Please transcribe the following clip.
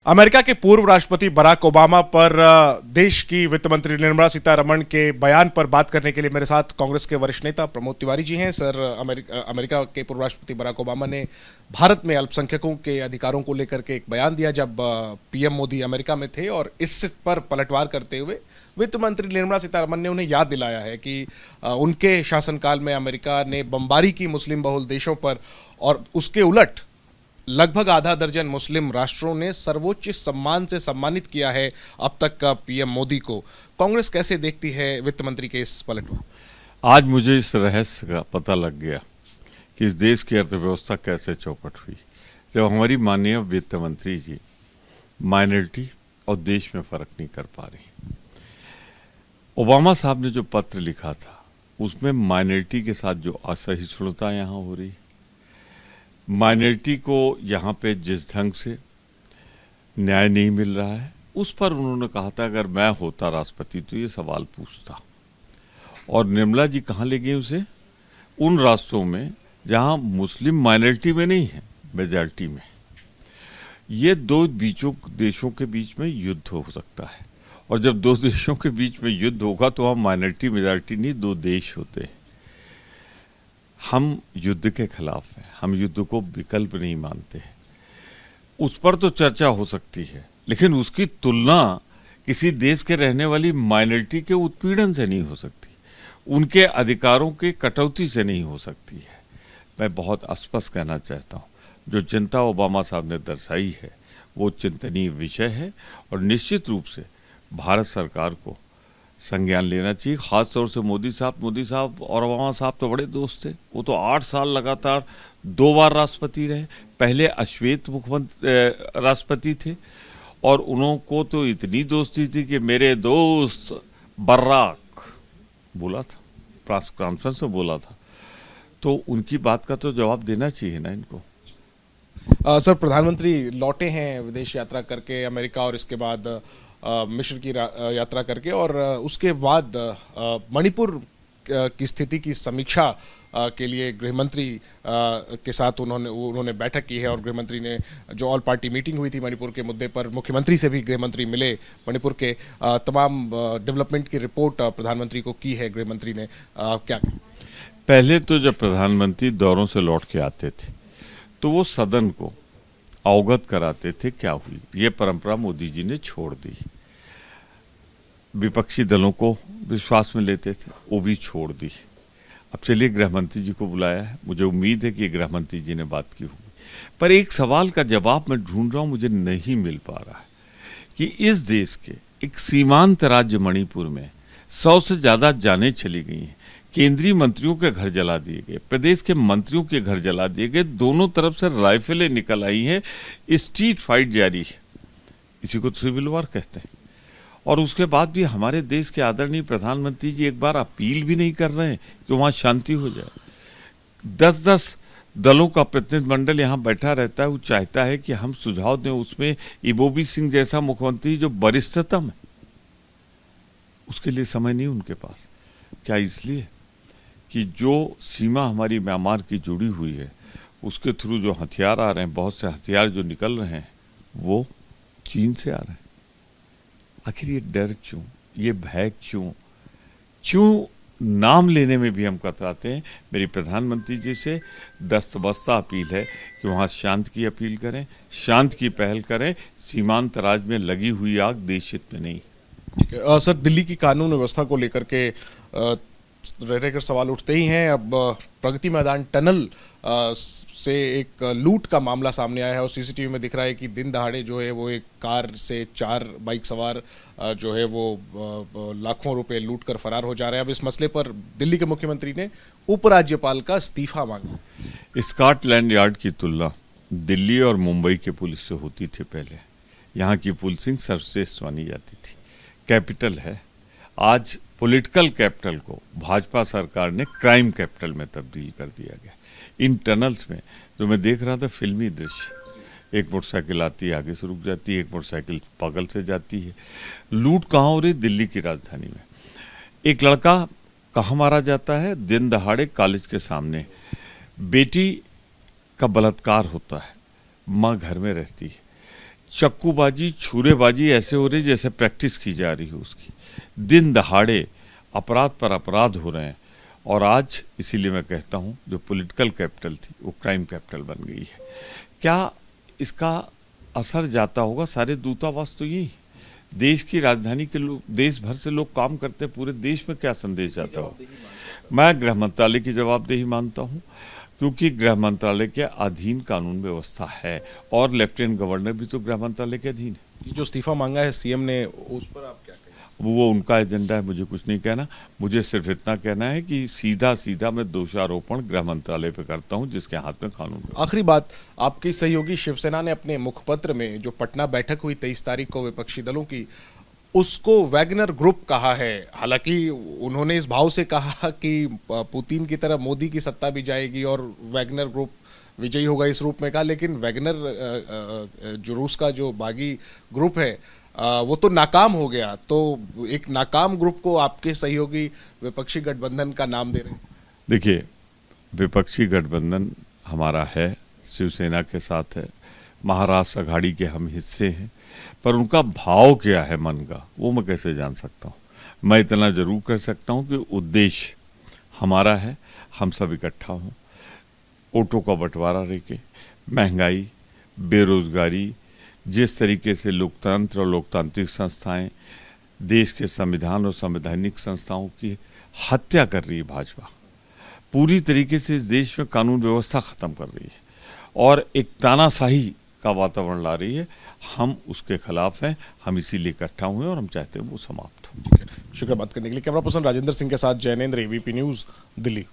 America के पूर्व राष्ट्रपति बराक ओबामा पर देश की वित्त मंत्री निर्मला सीतारमण के बयान पर बात करने के लिए मेरे साथ कांग्रेस के वरिष्ठ नेता प्रमोद तिवारी जी हैं। सर, अमेरिका के पूर्व राष्ट्रपति बराक ओबामा ने भारत में अल्पसंख्यकों के अधिकारों को लेकर के एक बयान दिया जब पीएम मोदी अमेरिका में थे, और इस पर पलटवार करते हुए वित्त मंत्री निर्मला सीतारमण ने उन्हें याद दिलाया है कि उनके शासनकाल में अमेरिका ने बमबारी की मुस्लिम बहुल देशों पर, और उसके उलट लगभग आधा दर्जन मुस्लिम राष्ट्रों ने सर्वोच्च सम्मान से सम्मानित किया है अब तक का पीएम मोदी को। कांग्रेस कैसे देखती है वित्त मंत्री के इस पलटवार? आज मुझे इस रहस्य का पता लग गया कि इस देश की अर्थव्यवस्था कैसे चौपट हुई जब हमारी माननीय वित्त मंत्री जी माइनॉरिटी और देश में फर्क नहीं कर पा रही। ओबामा साहब ने जो पत्र लिखा था उसमें माइनॉरिटी के साथ जो असहिष्णुता यहाँ हो रही, माइनॉरिटी को यहाँ पे जिस ढंग से न्याय नहीं मिल रहा है, उस पर उन्होंने कहा था अगर मैं होता राष्ट्रपति तो ये सवाल पूछता। और निर्मला जी कहाँ ले गई उसे? उन राष्ट्रों में जहाँ मुस्लिम माइनॉरिटी में नहीं है, मेजॉरिटी में। ये दो देशों के बीच में युद्ध हो सकता है, और जब दो देशों के बीच में युद्ध होगा तो वहाँ माइनॉरिटी मेजॉरिटी नहीं, दो देश होते हैं। हम युद्ध के खिलाफ हैं, हम युद्ध को विकल्प नहीं मानते हैं। उस पर तो चर्चा हो सकती है, लेकिन उसकी तुलना किसी देश के रहने वाली माइनॉरिटी के उत्पीड़न से नहीं हो सकती, उनके अधिकारों के कटौती से नहीं हो सकती है। मैं बहुत स्पष्ट कहना चाहता हूँ, जो चिंता ओबामा साहब ने दर्शाई है वो चिंतनीय विषय है, और निश्चित रूप से भारत सरकार को संज्ञान लेना चाहिए। खास तौर से मोदी साहब और ओबामा साहब तो बड़े दोस्त थे। वो तो 8 साल लगातार 2 बार राष्ट्रपति रहे। पहले अश्वेत मुख्यमंत्री राष्ट्रपति थे, और उनको तो इतनी दोस्ती थी कि मेरे दोस्त बर्राक बोला था, प्रेस कॉन्फ्रेंस में बोला था। तो उनकी बात का तो जवाब देना चाहिए ना इनको। सर, प्रधानमंत्री लौटे हैं विदेश यात्रा करके अमेरिका, और इसके बाद मिस्र की यात्रा करके, और उसके बाद मणिपुर की स्थिति की समीक्षा के लिए गृहमंत्री के साथ उन्होंने बैठक की है। और गृहमंत्री ने जो ऑल पार्टी मीटिंग हुई थी मणिपुर के मुद्दे पर, मुख्यमंत्री से भी गृहमंत्री मिले, मणिपुर के तमाम डेवलपमेंट की रिपोर्ट प्रधानमंत्री को की है गृहमंत्री ने। क्या पहले तो जब प्रधानमंत्री दौरों से लौट के आते थे तो वो सदन को अवगत कराते थे क्या हुई। ये परंपरा मोदी जी ने छोड़ दी। विपक्षी दलों को विश्वास में लेते थे, वो भी छोड़ दी। अब चलिए गृहमंत्री जी को बुलाया है, मुझे उम्मीद है कि गृहमंत्री जी ने बात की होगी। पर एक सवाल का जवाब मैं ढूंढ रहा हूं, मुझे नहीं मिल पा रहा है कि इस देश के एक सीमांत राज्य मणिपुर में 100 से ज्यादा जानें चली गई हैं, केंद्रीय मंत्रियों के घर जला दिए गए, प्रदेश के मंत्रियों के घर जला दिए गए, दोनों तरफ से राइफलें निकल आई हैं, स्ट्रीट फाइट जारी है। इसी को सिविल वॉर कहते हैं। और उसके बाद भी हमारे देश के आदरणीय प्रधानमंत्री जी एक बार अपील भी नहीं कर रहे हैं कि वहां शांति हो जाए। 10-10 दलों का प्रतिनिधिमंडल यहाँ बैठा रहता है, वो चाहता है कि हम सुझाव दें। उसमें इबोबी सिंह जैसा मुख्यमंत्री जो वरिष्ठतम है, उसके लिए समय नहीं उनके पास। क्या इसलिए कि जो सीमा हमारी म्यांमार की जुड़ी हुई है, उसके थ्रू जो हथियार आ रहे हैं, बहुत से हथियार जो निकल रहे हैं वो चीन से आ रहे हैं। आखिर ये डर क्यों, ये भय क्यों नाम लेने में भी हम कतराते हैं। मेरी प्रधानमंत्री जी से दस्तबस्ता अपील है कि वहाँ शांति की अपील करें, शांति की पहल करें। सीमांत राज्य में लगी हुई आग देश हित में नहीं। ठीक है। सर, दिल्ली की कानून व्यवस्था को लेकर के रहकर सवाल उठते ही हैं। अब प्रगति मैदान टनल से एक लूट का मामला सामने आया है, और सीसीटीवी में दिख रहा है कि दिन दहाड़े जो है वो एक कार से 4 बाइक सवार जो है वो लाखों रुपए लूट कर फरार हो जा रहे हैं। अब इस मसले पर दिल्ली के मुख्यमंत्री ने उपराज्यपाल का इस्तीफा मांगा। स्कॉटलैंड यार्ड की तुलना दिल्ली और मुंबई के पुलिस से होती थी। पहले यहाँ की पुलिसिंग सर्वश्रेष्ठ मानी जाती थी, कैपिटल है। आज पॉलिटिकल कैपिटल को भाजपा सरकार ने क्राइम कैपिटल में तब्दील कर दिया गया। इन टनल्स में जो मैं देख रहा था, फिल्मी दृश्य, एक मोटरसाइकिल आती है, आगे से रुक जाती है, एक मोटरसाइकिल बगल से जाती है। लूट कहाँ हो रही? दिल्ली की राजधानी में। एक लड़का कहाँ मारा जाता है? दिन दहाड़े कॉलेज के सामने। बेटी का बलात्कार होता है, माँ घर में रहती है। चक्कूबाजी, छुरेबाजी ऐसे हो रही जैसे प्रैक्टिस की जा रही हो उसकी। दिन दहाड़े अपराध पर अपराध हो रहे हैं, और आज इसीलिए मैं कहता हूं जो पॉलिटिकल कैपिटल थी वो क्राइम कैपिटल बन गई है। क्या इसका असर जाता होगा? सारे दूतावास तो यही, देश की राजधानी के लोग, देश भर से लोग काम करते हैं, पूरे देश में क्या संदेश जाता हो? मैं गृह मंत्रालय की जवाबदेही मानता हूं, क्योंकि गृह मंत्रालय के अधीन कानून व्यवस्था है, और लेफ्टिनेंट गवर्नर भी तो गृह मंत्रालय के अधीन है। ये जो इस्तीफा मांगा है सीएम ने, उस पर आप क्या कहेंगे? वो उनका एजेंडा है, मुझे कुछ नहीं कहना। मुझे सिर्फ इतना कहना है कि सीधा सीधा मैं दोषारोपण गृह मंत्रालय पे करता हूं, जिसके हाथ में कानून है। आखिरी बात, आपकी सहयोगी शिवसेना ने अपने मुखपत्र में जो पटना बैठक हुई 23 तारीख को विपक्षी दलों की, उसको वैगनर ग्रुप कहा है। हालांकि उन्होंने इस भाव से कहा कि पुतिन की तरह मोदी की सत्ता भी जाएगी और वैगनर ग्रुप विजयी होगा, इस रूप में कहा। लेकिन वैगनर जो रूस का जो बागी ग्रुप है वो तो नाकाम हो गया, तो एक नाकाम ग्रुप को आपके सहयोगी विपक्षी गठबंधन का नाम दे रहे हैं। देखिए, विपक्षी गठबंधन हमारा है, शिवसेना के साथ है, महाराष्ट्र अघाड़ी के हम हिस्से हैं, पर उनका भाव क्या है मन का, वो मैं कैसे जान सकता हूँ? मैं इतना जरूर कह सकता हूँ कि उद्देश्य हमारा है, हम सब इकट्ठा हों, वोटों का बंटवारा लेके, महंगाई, बेरोजगारी, जिस तरीके से लोकतंत्र और लोकतांत्रिक संस्थाएं, देश के संविधान और संवैधानिक संस्थाओं की हत्या कर रही है भाजपा, पूरी तरीके से इस देश में कानून व्यवस्था खत्म कर रही है और एक तानाशाही का वातावरण ला रही है। हम उसके खिलाफ हैं, हम इसीलिए इकट्ठा हुए और हम चाहते हैं वो समाप्त हो। ठीक है, शुक्रिया बात करने के लिए। कैमरा पर्सन राजेंद्र सिंह के साथ जैनेन्द्र, एबीपी न्यूज, दिल्ली।